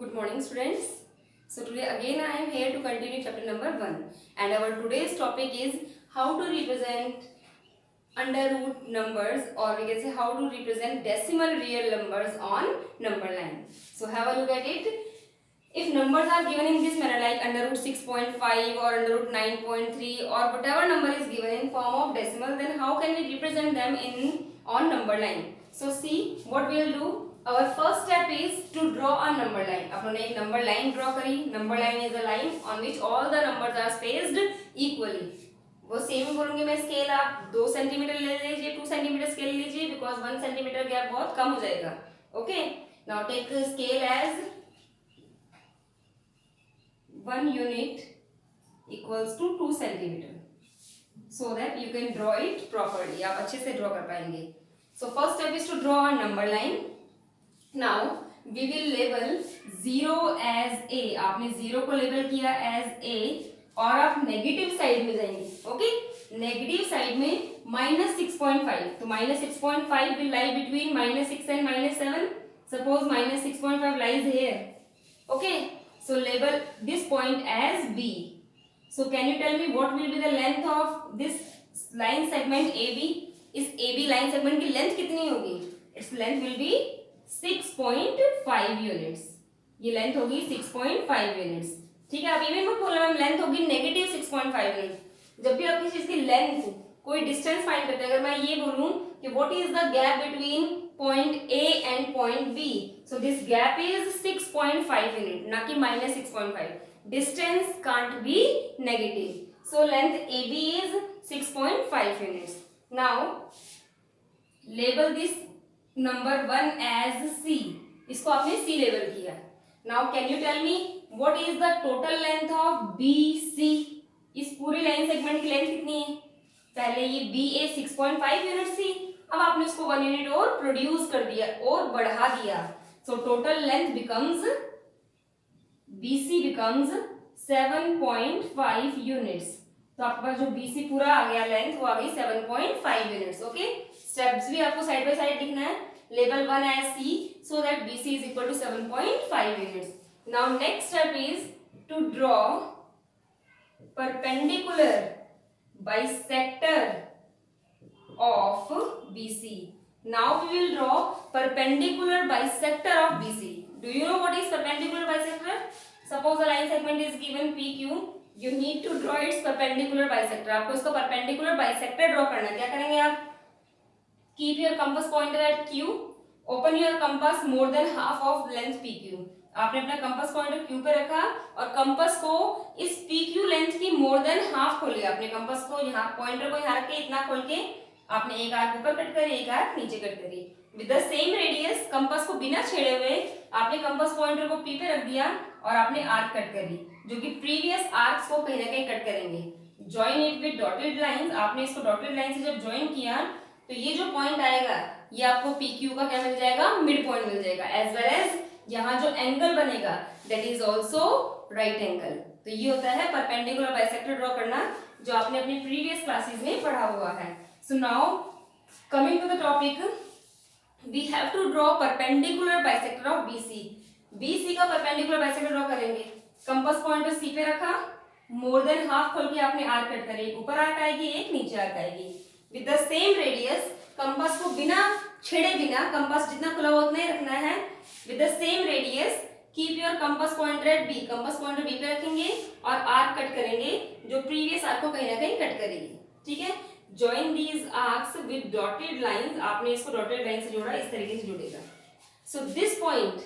Good morning, students. So today again I am here to continue chapter number 1, and our today's topic is how to represent under root numbers, or we can say how to represent decimal real numbers on number line. So have a look at it. If numbers are given in this manner like under root 6.5 or under root 9.3 or whatever number is given in form of decimal, then how can we represent them in on number line? So see what we will do. Our first step is to draw a number line. अपने एक number line draw करी. Number line is a line on which all the numbers are spaced equally. वो same ही बोलूंगी मैं. Scale आप 2 centimetre ले लीजिए, 2 सेंटीमीटर स्केल लीजिए, बिकॉज 1 सेंटीमीटर गैप बहुत कम हो जाएगा. Okay, now take scale as 1 unit equals to 2 centimeter, so that you can draw it properly. आप अच्छे से draw कर पाएंगे. So first step is to draw a number line. Now we will label 0 as A. आपने 0 को label किया as A और आप नेगेटिव साइड में जाएंगे. ओके, नेगेटिव साइड में -6.5. तो -6.5 will lie between -6 and -7. Suppose -6.5 lies here. Okay, so label this point as B. So can you tell me what will be the length of this line segment AB? इस AB line segment की length कितनी होगी? Its length will be 6.5 units. ये length होगी 6.5 units. ठीक है, आप ये मत बोलना मैम लेंथ होगी नेगेटिव 6.5 यूनिट. जब भी आप किसी चीज की लेंथ कोई डिस्टेंस फाइंड करते हैं, अगर मैं ये बोलूं कि what is the gap between point A and point B, so this gap is 6.5 unit, ना कि -6.5. Distance can't be negative, so length A B is 6.5 units. Now label this number 1 as C. इसको आपने C label किया. Now can you tell me what is the total length of BC? इस पूरी line segment की length कितनी है? पहले ये BA 6.5 यूनिट थी, अब आपने उसको 1 यूनिट और प्रोड्यूस कर दिया और बढ़ा दिया. So total length becomes BC becomes 7.5 units. तो आपके पास जो BC पूरा आ गया लेंथ वो आ गई 7.5 यूनिट्स. ओके, स्टेप्स भी आपको साइड बाय साइड लिखना है. Label 1 as C so that BC is equal to 7.5 units. Now next step is to draw perpendicular bisector of BC. Now we will draw perpendicular bisector of BC. Do you know what is perpendicular bisector? Suppose a line segment is given PQ. You need to draw its perpendicular bisector. आपको इसका perpendicular bisector draw करना है. क्या करेंगे आप? Keep your compass pointer at Q. Open your compass more than half of length PQ. आपने अपना compass pointer Q पे रखा और कंपास को इस PQ लेंथ की मोर देन हाफ खोल लिया. आपने कंपास को यहाँ पॉइंटर को यहाँ रख के इतना खोल के आपने एक आर्क ऊपर कट करी, एक आर्क नीचे कट करी. With the same radius compass को बिना छेड़े हुए आपने कंपास पॉइंटर को P पे रख दिया और आपने आर्क कट करी, जो कि प्रीवियस आर्क्स को कहीं ना कहीं कट करेंगे. Join it with dotted lines. आपने इसको डॉटेड लाइन से जब ज्वाइन किया तो ये जो पॉइंट आएगा ये आपको PQ का क्या मिल जाएगा? मिड पॉइंट मिल जाएगा. एज वेल एज यहाँ जो एंगल बनेगा that is also right angle. तो ये होता है परपेंडिकुलर बाइसेक्टर ड्रॉ करना, जो आपने अपनी प्रीवियस क्लासेस में पढ़ा हुआ है. So now coming to the topic, we have to draw perpendicular bisector of BC. BC का परपेंडिकुलर बाइसेक्टर ड्रॉ करेंगे. कंपास पॉइंटर C पे रखा, मोर देन हाफ खोल के आपने आर्क कट करी. ऊपर आर्क आएगी, एक नीचे आर्क आएगी. With the same radius compass को बिना छेड़े बिना, कंपास जितना खुला हुआ उतना ही रखना है. With the same radius keep your compass pointer at B. Compass pointer B पे रखेंगे और आर्क कट करेंगे जो प्रीवियस आर्क को कहीं ना कहीं कट करेगी. ठीक है, join these arcs with dotted lines. आपने इसको डॉटेड लाइन से जोड़ा, इस तरीके से जुड़ेगा. सो दिस पॉइंट,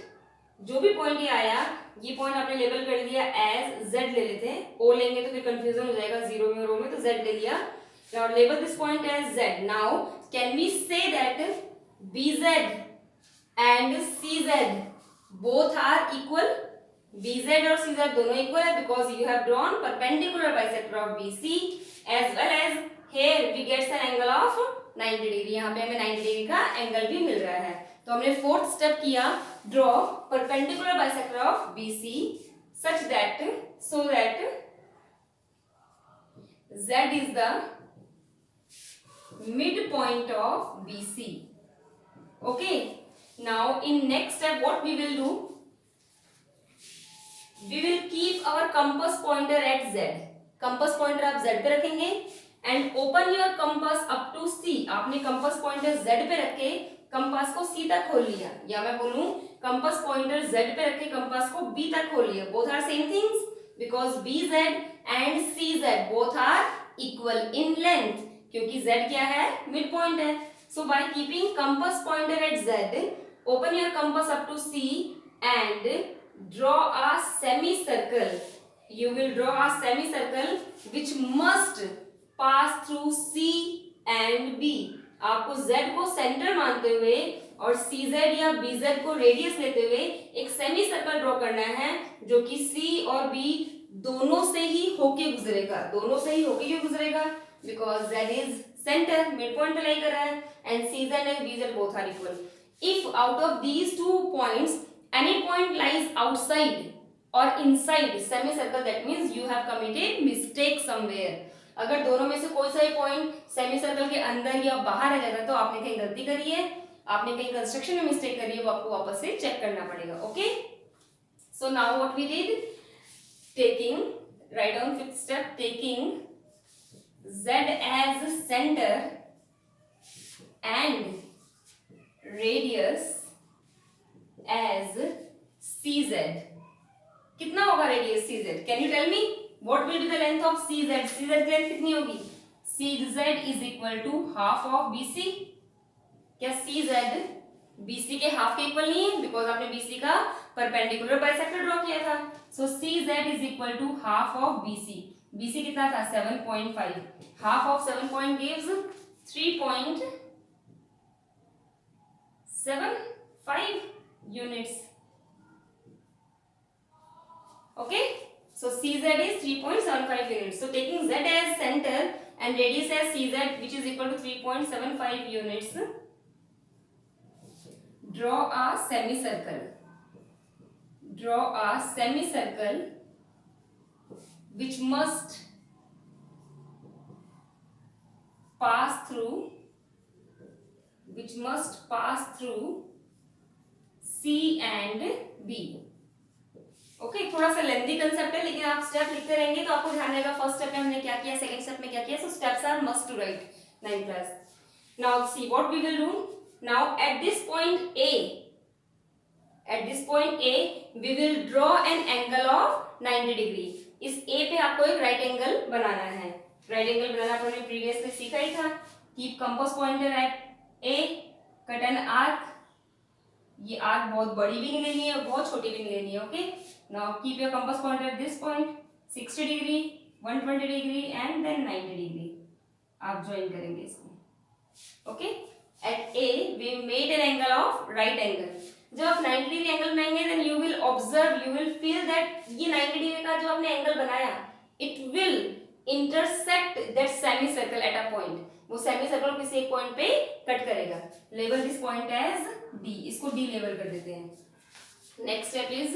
जो भी पॉइंट ये आया, ये पॉइंट आपने लेबल कर दिया एज Z ले लेते हैं. O लेंगे तो फिर कंफ्यूजन हो जाएगा जीरो में और O में, तो Z ले लिया. Now label this point as Z. Now can we say that BZ and CZ both are equal? BZ और CZ दोनों equal है because you have drawn perpendicular bisector of BC, as well as here we get an angle of 90 degree. यहाँ पे हमें 90 degree का angle भी मिल रहा है. तो हमने फोर्थ स्टेप किया, draw perpendicular bisector of BC such that so that Z is the midpoint of BC. Okay, now in next step what we will do, compass pointer at z, compass pointer आप z पे रखेंगे and open your compass up to c, आपने compass pointer z पे रख के compass को c तक खोल लिया, या मैं बोलूं कंपास पॉइंटर z पे रख के कंपास को b तक खोल लिया. Both are same things because bz and cz both are equal in length, क्योंकि z क्या है, मिड पॉइंट है. So by keeping compass pointer at z, open your compass up to c and draw a semicircle. You will draw a semicircle which must pass through c and b. आपको z को centre मानते हुए और cz या bz को radius लेते हुए एक सेमी सर्कल ड्रॉ करना है जो कि c और b दोनों से ही होके गुजरेगा. दोनों से ही होके क्यों गुजरेगा? Because z is centre, mid point पे लाई कर रहा है and cz and bz both are equal. If out of these two points any point lies outside or inside semicircle, that means you have committed mistake somewhere. अगर दोनों में से कोई सा भी पॉइंट सेमीसर्कल के अंदर या बाहर आ जाता है तो आपने कहीं गलती करी है, आपने कहीं कंस्ट्रक्शन में मिस्टेक करी है, वो आपको वापस से चेक करना पड़ेगा. Okay, so now what we did, taking, right down fifth step, taking z as center and radius as cz. कितना होगा radius cz? Can you tell me what will be the length of cz? cz की length कितनी होगी? cz is equal to half of bc. क्या cz bc के half के equal नहीं है? बिकॉज आपने bc का परपेंडिकुलर बाइसेक्टर ड्रॉ किया था. सो cz is equal to half of bc. bc कितना था? 7.5. half of 7 point gives 3.75 units. Okay, so cz is 3.75 units. So taking z as center and radius as cz, which is equal to 3.75 units, draw a semicircle. Draw a semicircle which must pass through C and B. Okay, थोड़ा सा lengthy concept है लेकिन आप step लिखते रहेंगे तो आपको ध्यान रहेगा फर्स्ट स्टेप में हमने क्या किया, सेकंड स्टेप में क्या किया. So steps are must to write 9 class. Now see what we will do. Now at this point A we will draw an angle of 90 degree. इस A पे आपको एक राइट एंगल बनाना है. राइट एंगल बनाना आपने previously सीखा ही था. Keep compass pointer at A, cut an arc. ये आर्क बहुत बड़ी भी नहीं लेनी है और बहुत छोटी भी नहीं लेनी है. Okay, now keep your compass pointer at this point. 60 degree, 120 degree and then 90 degree आप ज्वाइन करेंगे इसको. Okay, at A we made an angle of right angle. जब आप 90 डिग्री एंगल बनाएंगे then you will observe, you will feel that ये 90 degree का जो आपने एंगल बनाया it will intersect that semicircle at a point. वो semicircle किसी एक पॉइंट पे कट करेगा. Label this point as D. इसको D लेबल कर देते हैं. Next step is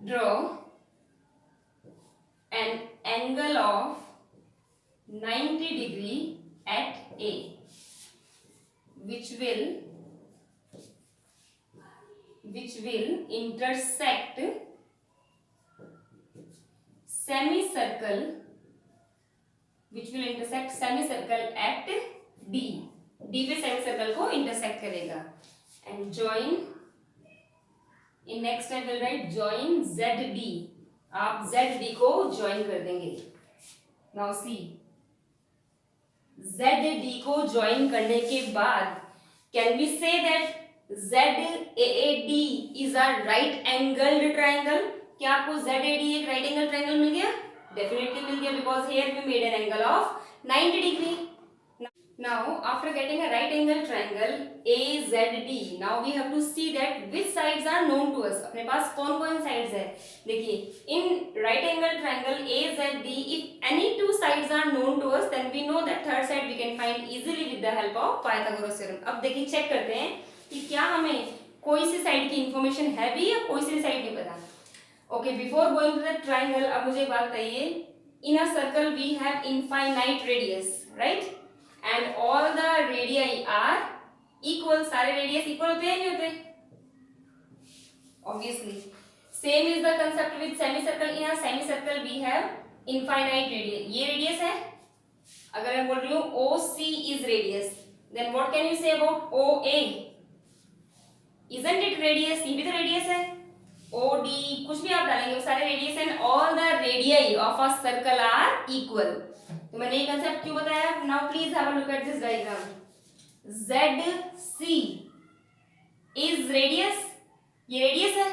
draw an angle of 90 degree at A which will intersect semicircle at D. D पे semicircle को intersect करेगा and join. in next step we'll write join ZD. आप ZD को join कर देंगे. now see, ZD को join करने के बाद can we say that ZAD is a right angled triangle? क्या आपको ZAD एक right angle triangle मिल गया? Definitely मिल गया because here we made an angle of 90 degree. Now after getting a right angle triangle AZD, now we have to see that which sides are known to us. अपने पास कौन कौन sides है? देखिए, in right angle triangle AZD, if any two sides are known to us, then we know that third side we can find easily with the help of Pythagoras theorem. अब देखिए check करते हैं कि क्या हमें कोई सी साइड की information है भी या कोई सी साइड नहीं पता. Okay, before going to the triangle अब मुझे एक बात बताइए. In a circle we have infinite radius, right, and all the radii are equal. सारे रेडियस इक्वल होते हैं नहीं होते? Obviously Same is the concept with semicircle. In a semicircle we have infinite radius. ये radius है. अगर मैं बोल रही हूँ OC is radius, then what can you say about OA? Isn't it radius? ये भी तो radius है. OD कुछ भी आप डालेंगे वो सारे radius and all the radii of a circle are equal. तो मैंने ये concept क्यों बताया? Now please have a look at this diagram. ZC is radius. ये radius है.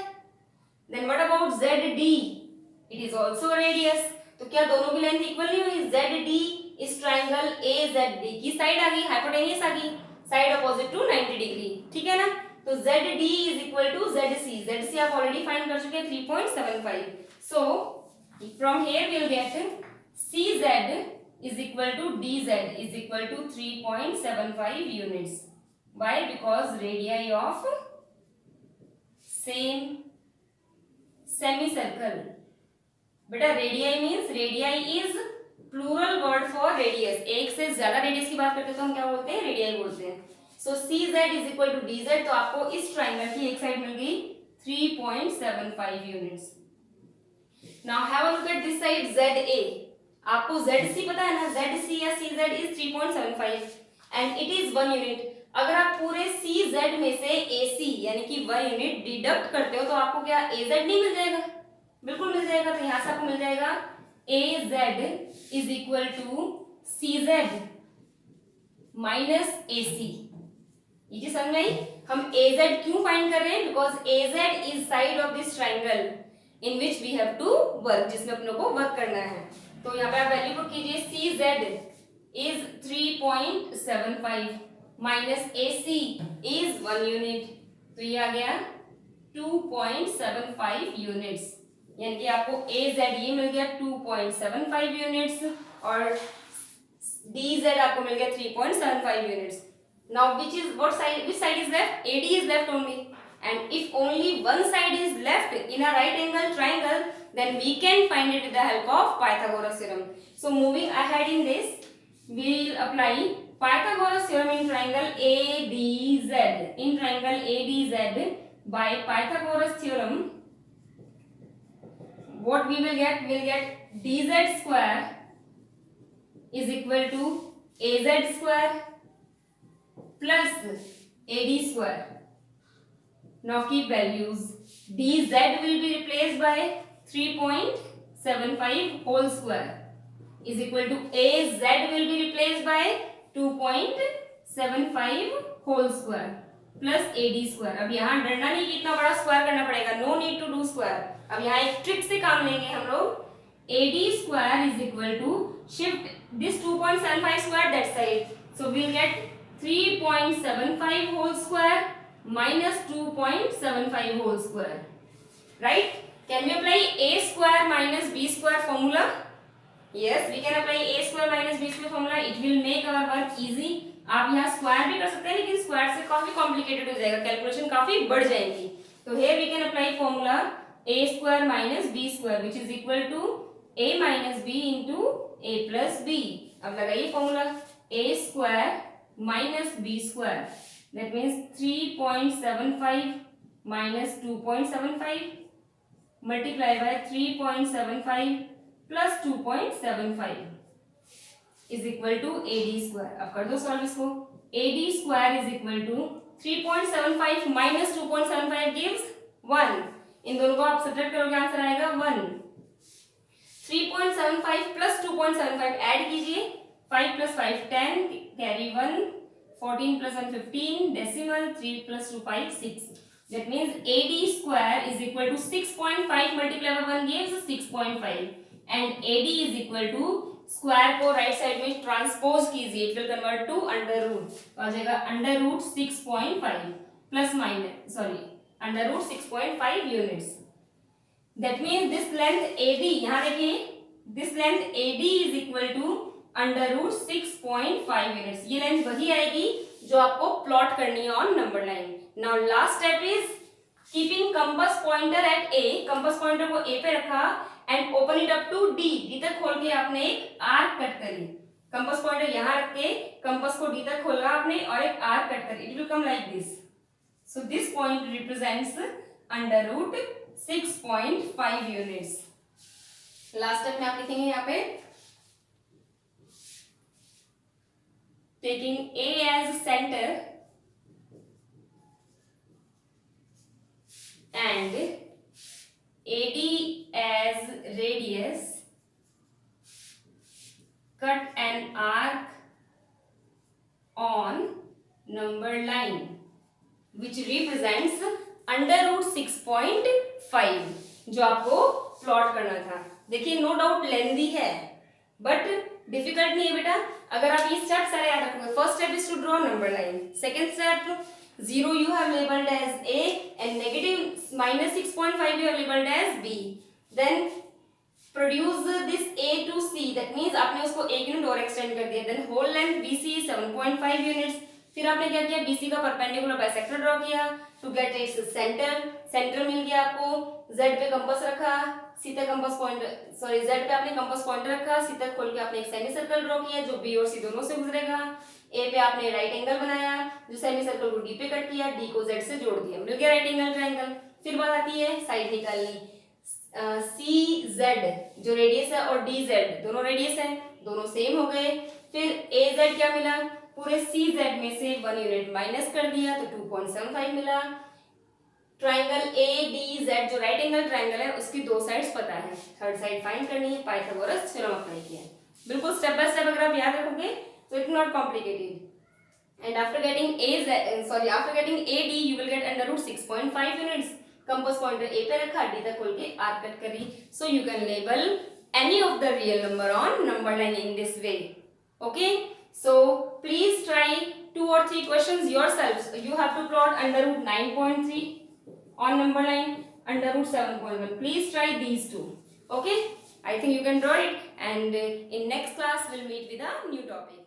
Then what about ZD? It is also radius. तो क्या दोनों की लेंथ इक्वल नहीं हुई? ZD इस ट्राइंगल AZD की साइड आ गई, हाइपोटेन्यूस आ गई, साइड अपोजिट टू 90 डिग्री. ठीक है ना? तो ZD is equal to ZC. ZC आप ऑलरेडी फाइंड कर चुके हैं 3.75. So from here we will get CZ is equal to DZ is equal to 3.75 units. Why? Because radii of same semicircle. बेटा radii means radii is plural word for radius. एक से ज्यादा radius की बात करते तो हम क्या बोलते हैं? radii बोलते हैं. So CZ is equal to DZ. तो आपको इस ट्राइंगल की एक साइड मिल गई 3.75 units. Now have a look at this side ZA. आपको ZC पता है ना? ZC या CZ is 3.75 and it is 1 unit. अगर आप पूरे CZ में से AC यानी कि 1 यूनिट डिडक्ट करते हो तो आपको क्या AZ नहीं मिल जाएगा? बिल्कुल मिल जाएगा. तो यहां से आपको मिल जाएगा AZ is equal to CZ minus AC. ये चीज समझ में आई? हम AZ क्यों फाइंड कर रहे हैं? Because AZ is side of this triangle in which we have to work, जिसमें अपनों को वर्क करना है. तो यहाँ पे आप वैल्यू पुट कीजिए. CZ is 3.75 minus AC is 1 unit. तो ये आ गया 2.75 units. यानी कि आपको AZ ये मिल गया 2.75 units और DZ आपको मिल गया 3.75 units. Now which side is left? AD is left only. And if only one side is left in a right angle triangle, then we can find it with the help of Pythagoras theorem. So moving ahead in this, we will apply Pythagoras theorem in triangle ADZ. In triangle ADZ, by Pythagoras theorem, what we will get? We will get DZ square is equal to AZ square plus AD square. Now keep values. DZ will be replaced by 3.75 whole square is equal to AZ will be replaced by 2.75 whole square plus AD square. अब यहाँ डरना नहीं कि इतना बड़ा square करना पड़ेगा. No need to do square. अब यहाँ एक ट्रिक से काम लेंगे हम लोग. AD square is equal to shift this 2.75 square that side. So we will get 3.75 whole square minus 2.75 whole square. Right? Can we apply A square minus B square formula? Yes, we can apply A square minus B square formula. It will make our work easy. आप यहाँ square भी कर सकते हैं लेकिन square से काफी complicated हो जाएगा, कैलकुलेशन काफी बढ़ जाएगी. तो here we can apply formula A square minus B square which is equal to A minus B into A plus B. अब लगाइए formula A square minus B square. That means 3.75 minus 2.75 multiply by 3.75 plus 2.75 is equal to AD square. अब कर दो solve इसको. AD square is equal to 3.75 minus 2.75 gives 1. इन दोनों को आप subtract करोगे आंसर आएगा 1. 3.75 plus 2.75 ऐड कीजिए. 5 plus 5 10 carry 1. 14 plus 1 15 decimal 3 plus 2 5 6. That means AD square is equal to 6.5 multiplied by 1 gives 6.5 and AD is equal to square को right side में transpose कीजिए. It will convert to under root. तो आ जाएगा under root 6.5 plus minus under root 6.5 units. That means this length AD यहाँ देखिए this length AD is equal to under root 6.5 units. ये length वही आएगी जो आपको प्लॉट करनी है on number line. Now last step is keeping compass pointer at A. Compass pointer को A पे रखा and open it up to D. D तक खोल के आपने एक आर्क कट करी. कंपास पॉइंटर यहाँ रख के कंपास को D तक खोला आपने और एक आर्क कट करी. It will come like this. So this point represents under root 6.5 units. Last step में आप लिखेंगे यहाँ पे taking A as center and AD as radius, cut an arc on number line which represents under root 6.5 जो आपको plot करना था। देखिए नो डाउट लेंदी है बट डिफिकल्ट नहीं है बेटा। अगर आप ये स्टेप सारे याद रखोगे, first step is to draw number line, second step 0 you have labeled as A and negative minus 6.5 you have labeled as B, then produce this A to C, that means आपने उसको 1 unit और extend कर दिया, then whole length BC 7.5 units. फिर आपने क्या किया, BC का परपेंडिकुलर बाइसेक्टर ड्रॉ किया to get its centre, centre मिल गया आपको, Z पे कंपास रखा, C तक कंपास पॉइंट Z पे आपने कंपास पॉइंटर रखा, C तक खोल के आपने एक सेमी सर्कल ड्रॉ किया जो B और C दोनों से गुजरेगा। A पे आपने राइट एंगल बनाया जो सेमी सर्कल को D पे कट किया, D को Z से जोड़ दिया, मिल गया राइट एंगल ट्रायंगल। फिर बात आती है साइड निकालनी, CZ जो रेडियस है और DZ दोनों रेडियस है, दोनों सेम हो गए। फिर AZ क्या मिला, पूरे CZ में से 1 यूनिट माइनस कर दिया तो 2.75 मिला। ट्राइंगल ADZ जो राइट एंगल ट्राइंगल है उसकी दो साइड्स पता है, थर्ड साइड फाइंड करनी है, पाइथागोरस थ्योरम अप्लाई किया है। बिल्कुल स्टेप बाय स्टेप अगर आप याद रखोगे तो it not complicated. And after getting AD you will get under root 6.5 units. Compass pointer A पे रखा, D तक खोल के आर्क कट करी, so you can label any of the real number on number line in this way. Okay, so please try 2 or 3 questions yourselves. You have to plot under root 9.3 on number line, under root 7.1. Please try these two. Okay, I think you can draw it, and in next class we'll meet with a new topic.